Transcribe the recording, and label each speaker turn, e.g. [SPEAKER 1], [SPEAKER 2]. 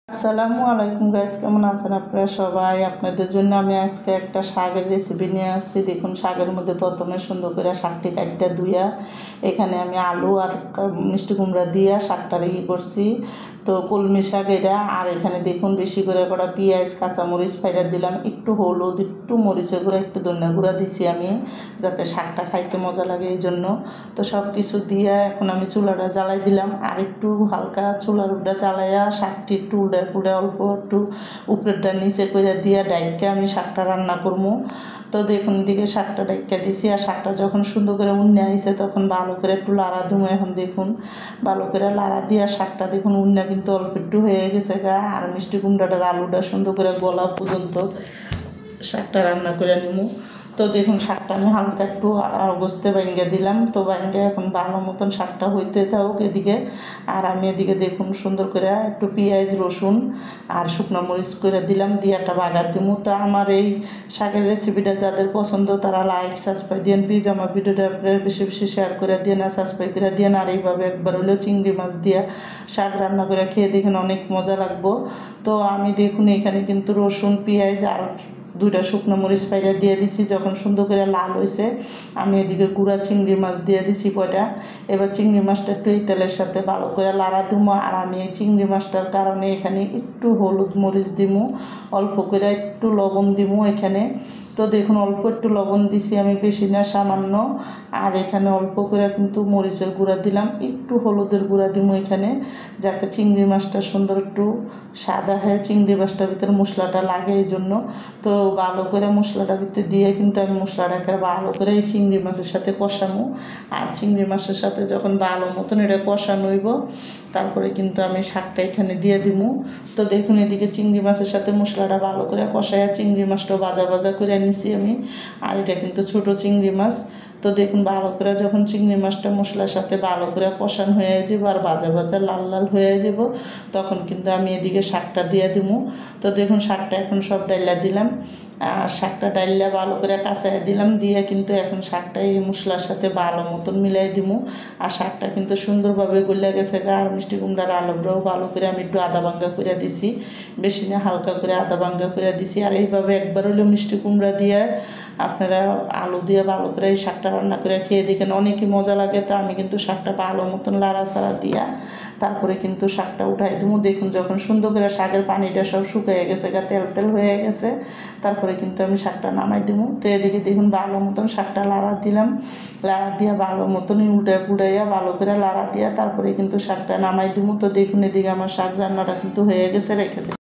[SPEAKER 1] আসসালামু আলাইকুম গাইস, কেমন আছেন আপনারা সবাই? আপনাদের জন্য আমি আজকে একটা শাকের রেসিপি নিয়ে আসছি। দেখুন, শাকের মধ্যে প্রথমে সুন্দর করে শাকটি কাটটা ধুইয়া এখানে আমি আলু আর মিষ্টি কুমড়া দিয়া শাকটা রেডি করছি। তো কলমি শাক এটা। আর এখানে দেখুন বেশি করে করা পেঁয়াজ, কাঁচামরিচ ফাইরা দিলাম, একটু হলুদ, একটু মরিচের গুঁড়া, একটু ধনিয়া গুঁড়া দিছি আমি, যাতে শাকটা খাইতে মজা লাগে এই জন্য। তো সব কিছু দিয়ে এখন আমি চুলাটা জ্বালাই দিলাম, আর একটু হালকা চুলার উপরে জ্বালাইয়া শাকটি একটু উল্টে অল্প একটু উপরেরটা নিচে করে দিয়া ডাইকা আমি শাকটা রান্না করবো। তো দেখুন, দিকে শাকটা ডাইকা দিছি, আর শাকটা যখন সুন্দর করে উন্নে আইছে তখন ভালো করে একটু লাড়া দুমো। এখন দেখুন ভালো করে লাড়া দিয়া শাকটা দেখুন উন্না কিন্তু অল্প একটু হয়ে গেছে গা। আর মিষ্টি কুমড়াটার আলুটা সুন্দর করে গলা পর্যন্ত শাকটা রান্না করে নিব। তো দেখুন শাকটা আমি হালকা একটু গোস্তে বাইঙ্গা দিলাম। তো বাইঙ্গা এখন ভালো মতন শাকটা হইতে থাকুক এদিকে। আর আমি এদিকে দেখুন সুন্দর করে একটু পেঁয়াজ, রসুন আর শুকনো মরিচ করে দিলাম, দিয়ে একটা বাগার দিব। তো আমার এই শাকের রেসিপিটা যাদের পছন্দ তারা লাইক সাবস্ক্রাইব দিন প্লিজ। আমার ভিডিওটা বেশি বেশি শেয়ার করে দিয়ে না, সাবস্ক্রাইব করে দিয়ে না। আর এইভাবে একবার হলেও চিংড়ি মাছ দিয়ে শাক রান্না করে খেয়ে দেখুন, অনেক মজা লাগবো। তো আমি দেখুন এখানে কিন্তু রসুন, পেঁয়াজ আর দুইটা শুকনো মরিচ পাইরা দিয়ে দিছি। যখন সুন্দর করে লাল হয়েছে আমি এদিকে গুঁড়া চিংড়ি মাছ দিয়ে দিছি কয়টা। এবার চিংড়ি মাছটা একটু এই তেলের সাথে ভালো করে লাড়া দিমো। আর আমি এই চিংড়ি মাছটার কারণে এখানে একটু হলুদ মরিচ দিমু, অল্প করে একটু লবণ দিমু এখানে। তো দেখুন অল্প একটু লবণ দিছি আমি, বেশি না সামান্য। আর এখানে অল্প করে কিন্তু মরিচের গুঁড়া দিলাম, একটু হলুদের গুঁড়া দিমু এখানে, যাতে চিংড়ি মাছটা সুন্দর একটু সাদা হয়, চিংড়ি মাছটার ভিতরে মশলাটা লাগে এই জন্য। তো ভালো করে মশলাটার ভিতরে দিয়ে কিন্তু আমি মশলাটাকে ভালো করে এই চিংড়ি মাছের সাথে কষানো। আর চিংড়ি মাছের সাথে যখন ভালো মতন এটা কষানো হইব তারপরে কিন্তু আমি শাকটা এখানে দিয়ে দিব। তো দেখুন এদিকে চিংড়ি মাছের সাথে মশলাটা ভালো করে কষাইয়া চিংড়ি মাছটাও ভাজা ভাজা করে নিছি আমি। আর এটা কিন্তু ছোটো চিংড়ি মাছ। তো দেখুন ভালো করে যখন চিংড়ি মাছটা মশলার সাথে ভালো করে কষানো হয়ে যাব আর ভাজা ভাজা লাল লাল হয়ে যাব, তখন কিন্তু আমি এদিকে শাকটা দিয়ে দিব। তো দেখুন শাকটা এখন সব ডাইলা দিলাম, আর শাকটা ডাইলা ভালো করে কাঁচাই দিলাম, দিয়ে কিন্তু এখন শাকটা এই মশলার সাথে ভালো মতন মিলাই দিব। আর শাকটা কিন্তু সুন্দরভাবে গলে গেছে গা। আর মিষ্টি কুমড়ার আলুটাও ভালো করে আমি একটু আদা ভাঙ্গা করে দিছি, বেশি না হালকা করে আদা ভাঙ্গা করে দিছি। আর এইভাবে একবার হলেও মিষ্টি কুমড়া দিয়ে আপনারা আলু দিয়ে ভালো করে এই শাকটা রান্না করে খেয়ে দেখেন, অনেকই মজা লাগে। তো আমি কিন্তু শাকটা ভালো মতন লাড়াচাড়া দিয়া তারপরে কিন্তু শাকটা উঠাই দেবো। দেখুন যখন সুন্দর করে শাকের পানিটা সব শুকিয়ে গেছে গা, তেল তেল হয়ে গেছে, তারপরে কিন্তু আমি শাকটা নামাই দেবো। তো এদিকে দেখুন ভালো মতন শাকটা লাড়া দিলাম, লাড়া দিয়া ভালো মতনই উল্টাইয়া ভালো করে লাড়া দিয়া তারপরে কিন্তু শাকটা নামাই দেবো। তো দেখুন এদিকে আমার শাক রান্নাটা কিন্তু হয়ে গেছে, রেখে দেবো।